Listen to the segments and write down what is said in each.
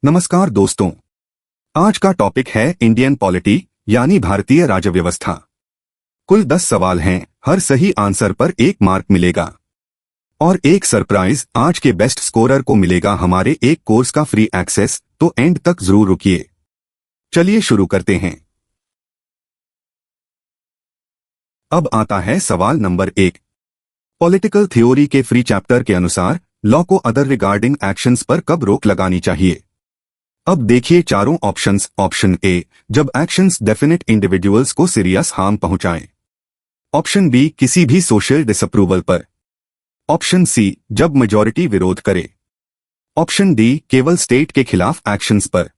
नमस्कार दोस्तों, आज का टॉपिक है इंडियन पॉलिटी यानी भारतीय राज्य व्यवस्था। कुल 10 सवाल हैं, हर सही आंसर पर 1 मार्क मिलेगा और एक सरप्राइज आज के बेस्ट स्कोरर को मिलेगा हमारे एक कोर्स का फ्री एक्सेस, तो एंड तक जरूर रुकिए। चलिए शुरू करते हैं। अब आता है सवाल नंबर 1। पॉलिटिकल थ्योरी के फ्री चैप्टर के अनुसार लॉ को अदर रिगार्डिंग एक्शंस पर कब रोक लगानी चाहिए। अब देखिए चारों ऑप्शंस। ऑप्शन ए, जब एक्शंस डेफिनेट इंडिविजुअल्स को सीरियस हार्म पहुंचाएं। ऑप्शन बी, किसी भी सोशल डिसअप्रूवल पर। ऑप्शन सी, जब मेजॉरिटी विरोध करे। ऑप्शन डी, केवल स्टेट के खिलाफ एक्शंस पर।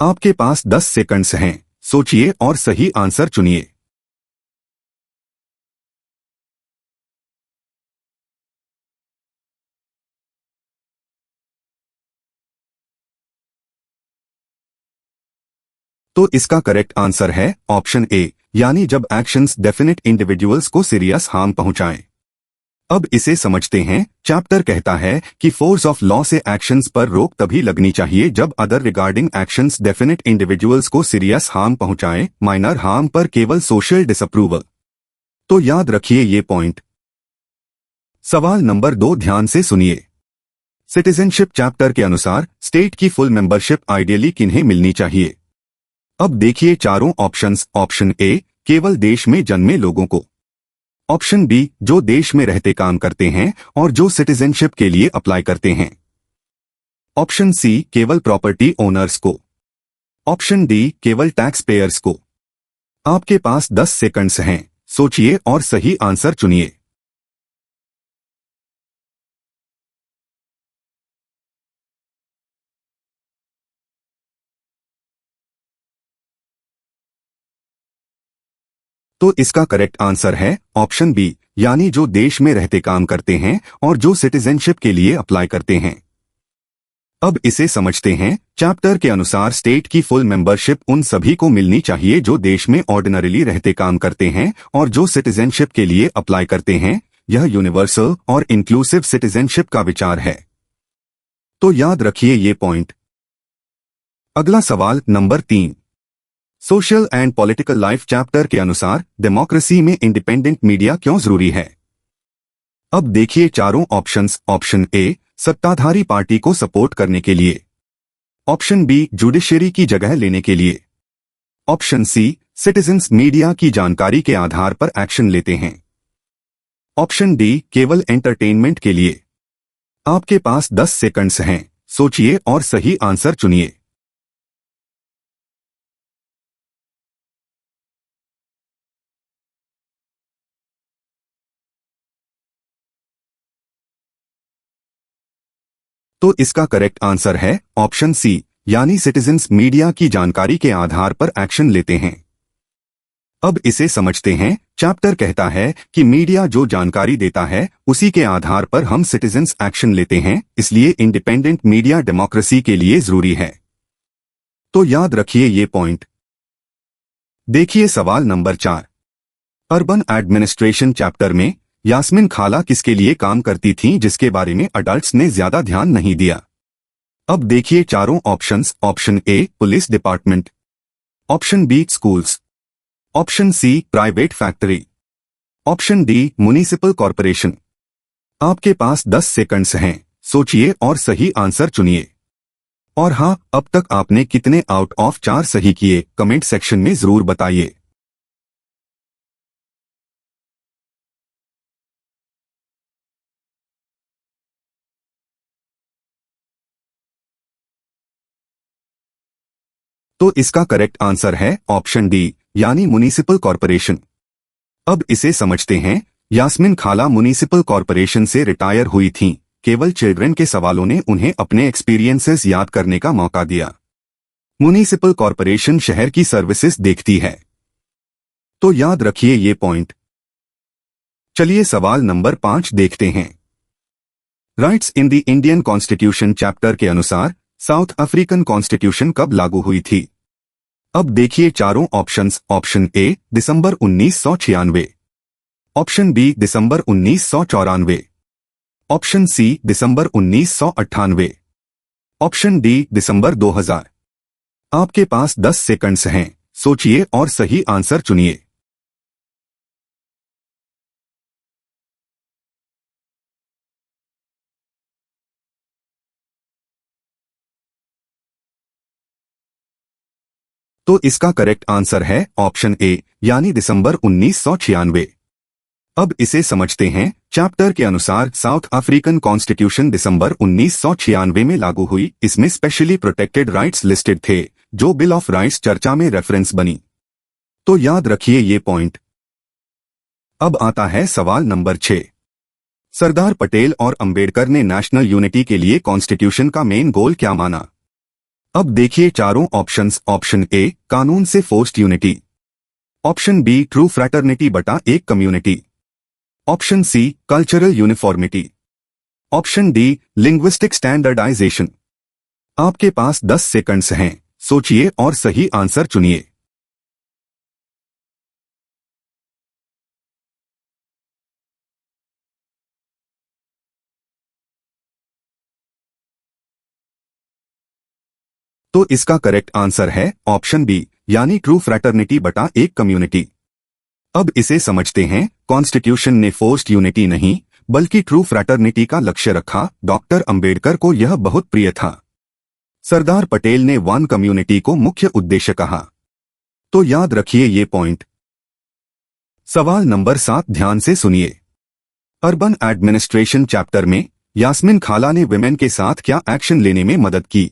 आपके पास 10 सेकंड्स हैं, सोचिए और सही आंसर चुनिए। तो इसका करेक्ट आंसर है ऑप्शन ए, यानी जब एक्शंस डेफिनेट इंडिविजुअल्स को सीरियस हार्म पहुंचाएं। अब इसे समझते हैं। चैप्टर कहता है कि फोर्स ऑफ लॉ से एक्शंस पर रोक तभी लगनी चाहिए जब other regarding actions definite individuals को सीरियस हार्म पहुंचाएं, माइनर हार्म पर केवल सोशल डिसअप्रूवल। तो याद रखिए ये पॉइंट। सवाल नंबर 2 ध्यान से सुनिए। सिटीजनशिप चैप्टर के अनुसार स्टेट की फुल मेंबरशिप आइडियली किन्हें मिलनी चाहिए। अब देखिए चारों ऑप्शंस। ऑप्शन ए, केवल देश में जन्मे लोगों को। ऑप्शन बी, जो देश में रहते काम करते हैं और जो सिटीजनशिप के लिए अप्लाई करते हैं। ऑप्शन सी, केवल प्रॉपर्टी ओनर्स को। ऑप्शन डी, केवल टैक्स पेयर्स को। आपके पास 10 सेकंड्स हैं, सोचिए और सही आंसर चुनिए। तो इसका करेक्ट आंसर है ऑप्शन बी, यानी जो देश में रहते काम करते हैं और जो सिटीजनशिप के लिए अप्लाई करते हैं। अब इसे समझते हैं। चैप्टर के अनुसार स्टेट की फुल मेंबरशिप उन सभी को मिलनी चाहिए जो देश में ऑर्डिनरीली रहते काम करते हैं और जो सिटीजनशिप के लिए अप्लाई करते हैं। यह यूनिवर्सल और इंक्लूसिव सिटीजनशिप का विचार है। तो याद रखिए ये पॉइंट। अगला सवाल number 3। Social and political life chapter के अनुसार डेमोक्रेसी में इंडिपेंडेंट मीडिया क्यों जरूरी है। अब देखिए चारों ऑप्शंस। ऑप्शन ए, सत्ताधारी पार्टी को सपोर्ट करने के लिए। ऑप्शन बी, जुडिशरी की जगह लेने के लिए। ऑप्शन सी, सिटीजन्स मीडिया की जानकारी के आधार पर एक्शन लेते हैं। ऑप्शन डी, केवल एंटरटेनमेंट के लिए। आपके पास 10 सेकंड्स हैं, सोचिए और सही आंसर चुनिए। तो इसका करेक्ट आंसर है ऑप्शन सी, यानी सिटीजन्स मीडिया की जानकारी के आधार पर एक्शन लेते हैं। अब इसे समझते हैं। चैप्टर कहता है कि मीडिया जो जानकारी देता है उसी के आधार पर हम सिटीजन्स एक्शन लेते हैं, इसलिए इंडिपेंडेंट मीडिया डेमोक्रेसी के लिए जरूरी है। तो याद रखिए ये पॉइंट। देखिए सवाल नंबर 4। अर्बन एडमिनिस्ट्रेशन चैप्टर में यास्मीन खाला किसके लिए काम करती थीं जिसके बारे में अडल्ट्स ने ज्यादा ध्यान नहीं दिया। अब देखिए चारों options. Option A, police department. Option B, schools. Option C, private factory. Option D, municipal corporation. आपके पास 10 सेकंड्स हैं, सोचिए और सही आंसर चुनिए। और हाँ, अब तक आपने कितने आउट ऑफ 4 सही किए कमेंट सेक्शन में जरूर बताइए। तो इसका करेक्ट आंसर है ऑप्शन डी, यानी म्युनिसिपल कॉरपोरेशन। अब इसे समझते हैं। यास्मीन खाला म्युनिसिपल कॉरपोरेशन से रिटायर हुई थीं। केवल चिल्ड्रन के सवालों ने उन्हें अपने एक्सपीरियंसेस याद करने का मौका दिया। म्युनिसिपल कॉरपोरेशन शहर की सर्विसेज देखती है। तो याद रखिए ये पॉइंट। चलिए सवाल नंबर 5 देखते हैं। Rights in the Indian constitution chapter के अनुसार साउथ अफ्रीकन कॉन्स्टिट्यूशन कब लागू हुई थी। अब देखिए चारों ऑप्शंस। ऑप्शन ए, दिसंबर 1996। ऑप्शन बी, दिसंबर 1994। ऑप्शन सी, दिसंबर 1998। ऑप्शन डी दिसंबर 2000। आपके पास 10 सेकंड्स हैं, सोचिए और सही आंसर चुनिए। तो इसका करेक्ट आंसर है ऑप्शन ए, यानी दिसंबर 1996। अब इसे समझते हैं। चैप्टर के अनुसार साउथ अफ्रीकन कॉन्स्टिट्यूशन दिसंबर 1996 में लागू हुई। इसमें स्पेशली प्रोटेक्टेड राइट्स लिस्टेड थे, जो बिल ऑफ राइट्स चर्चा में रेफरेंस बनी। तो याद रखिए ये पॉइंट। अब आता है सवाल नंबर 6। सरदार पटेल और अंबेडकर ने नेशनल यूनिटी के लिए कॉन्स्टिट्यूशन का मेन गोल क्या माना? अब देखिए चारों ऑप्शंस। ऑप्शन ए, कानून से forced unity. Option B, true fraternity बटा एक community. Option C, cultural uniformity. Option D, linguistic standardisation. आपके पास 10 सेकंड्स हैं, सोचिए और सही आंसर चुनिए। तो इसका करेक्ट आंसर है ऑप्शन बी, यानी ट्रू फ्रैटर्निटी बटा एक कम्युनिटी। अब इसे समझते हैं। कॉन्स्टिट्यूशन ने फोर्स्ड यूनिटी नहीं, बल्कि ट्रू फ्रैटर्निटी का लक्ष्य रखा। डॉक्टर अंबेडकर को यह बहुत प्रिय था। सरदार पटेल ने वन कम्युनिटी को मुख्य उद्देश्य कहा। तो याद रखिए ये पॉइंट। सवाल नंबर 7 ध्यान से सुनिए। अर्बन एडमिनिस्ट्रेशन चैप्टर में यास्मीन खाला ने विमेन के साथ क्या एक्शन लेने में मदद की?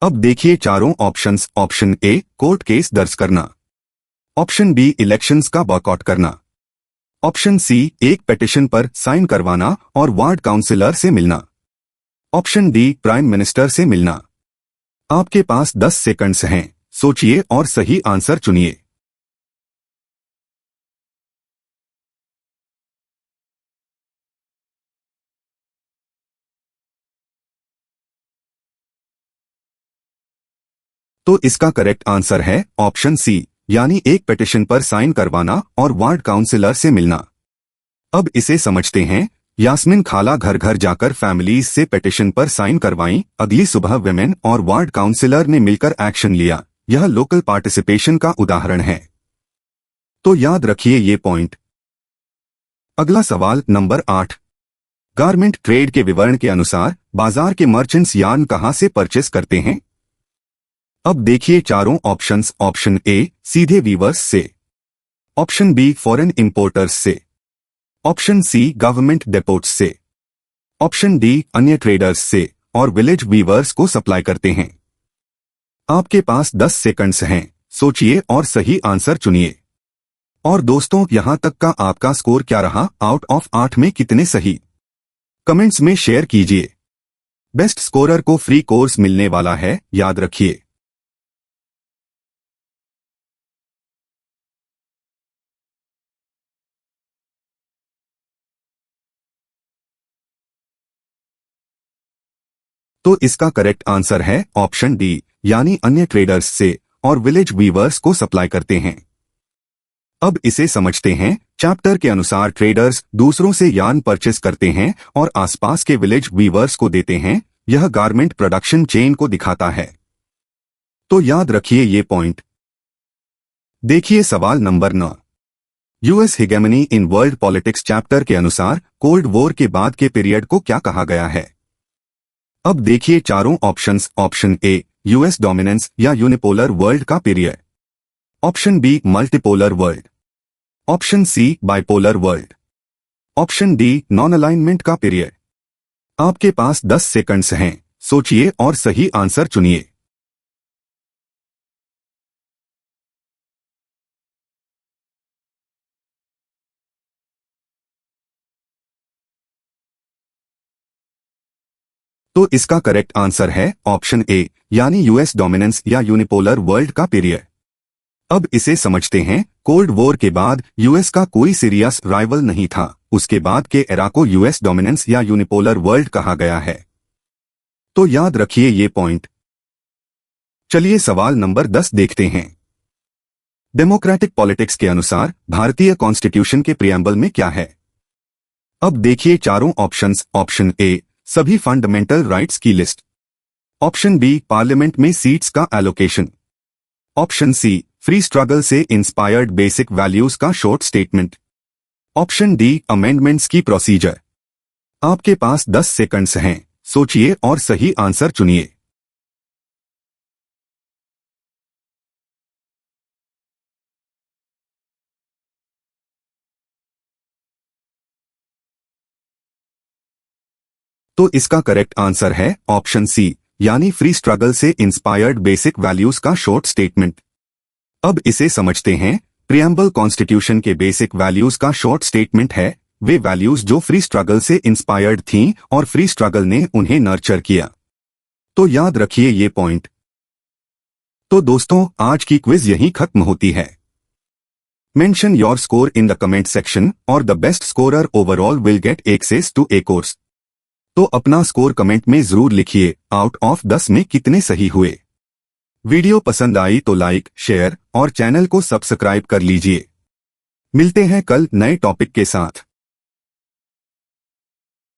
अब देखिए चारों ऑप्शंस। ऑप्शन ए, कोर्ट केस दर्ज करना। ऑप्शन बी, इलेक्शंस का बॉयकॉट करना। ऑप्शन सी, एक पिटीशन पर साइन करवाना और वार्ड काउंसिलर से मिलना। ऑप्शन डी, प्राइम मिनिस्टर से मिलना। आपके पास 10 सेकंड्स हैं, सोचिए और सही आंसर चुनिए। तो इसका करेक्ट आंसर है ऑप्शन सी, यानी एक पिटीशन पर साइन करवाना और वार्ड काउंसिलर से मिलना। अब इसे समझते हैं। यास्मीन खाला घर घर जाकर फैमिलीज से पिटीशन पर साइन करवाईं। अगली सुबह विमेन और वार्ड काउंसिलर ने मिलकर एक्शन लिया। यह लोकल पार्टिसिपेशन का उदाहरण है। तो याद रखिए ये पॉइंट। अगला सवाल नंबर 8। गारमेंट ट्रेड के विवरण के अनुसार बाजार के मर्चेंट्स यार्न कहां से परचेस करते हैं? अब देखिए चारों ऑप्शंस। ऑप्शन ए, सीधे वीवर्स से। ऑप्शन बी, फॉरेन इंपोर्टर्स से। ऑप्शन सी, गवर्नमेंट डेपोट्स से। ऑप्शन डी, अन्य ट्रेडर्स से और विलेज वीवर्स को सप्लाई करते हैं। आपके पास 10 सेकंड्स हैं, सोचिए और सही आंसर चुनिए। और दोस्तों, यहां तक का आपका स्कोर क्या रहा? आउट ऑफ 8 में कितने सही? कमेंट्स में शेयर कीजिए। बेस्ट स्कोरर को फ्री कोर्स मिलने वाला है, याद रखिए। तो इसका करेक्ट आंसर है ऑप्शन डी, यानी अन्य ट्रेडर्स से और विलेज वीवर्स को सप्लाई करते हैं। अब इसे समझते हैं। चैप्टर के अनुसार ट्रेडर्स दूसरों से यार्न परचेस करते हैं और आसपास के विलेज वीवर्स को देते हैं। यह गारमेंट प्रोडक्शन चेन को दिखाता है। तो याद रखिए ये पॉइंट। देखिए सवाल number 9। US hegemony in world politics chapter के अनुसार कोल्ड वॉर के बाद के पीरियड को क्या कहा गया है? अब देखिए चारों options. Option A, US dominance या यूनिपोलर वर्ल्ड का period. Option B, multipolar world. Option C, bipolar world. Option D, non alignment का पीरियड। आपके पास 10 सेकंड्स हैं, सोचिए और सही आंसर चुनिए। तो इसका करेक्ट आंसर है ऑप्शन ए, यानी यूएस डोमिनेंस या यूनिपोलर वर्ल्ड का पीरियड। अब इसे समझते हैं। कोल्ड वॉर के बाद यूएस का कोई सीरियस राइवल नहीं था। उसके बाद के एरा को यूएस डोमिनेंस या यूनिपोलर वर्ल्ड कहा गया है। तो याद रखिए ये पॉइंट। चलिए सवाल नंबर 10 देखते हैं। डेमोक्रेटिक पॉलिटिक्स के अनुसार भारतीय कॉन्स्टिट्यूशन के प्रियम्बल में क्या है? अब देखिए चारों ऑप्शंस। ऑप्शन ए, सभी फंडामेंटल राइट्स की लिस्ट। ऑप्शन बी, पार्लियामेंट में सीट्स का allocation. Option C, free struggle से इंस्पायर्ड बेसिक वैल्यूज का short statement. Option D, amendments की प्रोसीजर। आपके पास 10 सेकंड्स हैं, सोचिए और सही आंसर चुनिए। तो इसका करेक्ट आंसर है ऑप्शन सी, यानी फ्री स्ट्रगल से इंस्पायर्ड बेसिक वैल्यूज का शॉर्ट स्टेटमेंट। अब इसे समझते हैं। प्रियम्बल कॉन्स्टिट्यूशन के बेसिक वैल्यूज का शॉर्ट स्टेटमेंट है वे वैल्यूज जो फ्री स्ट्रगल से इंस्पायर्ड थीं और फ्री स्ट्रगल ने उन्हें नर्चर किया। तो याद रखिए ये पॉइंट। तो दोस्तों, आज की क्विज यहीं खत्म होती है। Mention your score in the comment section और the best scorer overall will get access to a course. तो अपना स्कोर कमेंट में जरूर लिखिए, आउट ऑफ 10 में कितने सही हुए। वीडियो पसंद आई तो लाइक, शेयर और चैनल को सब्सक्राइब कर लीजिए। मिलते हैं कल नए टॉपिक के साथ।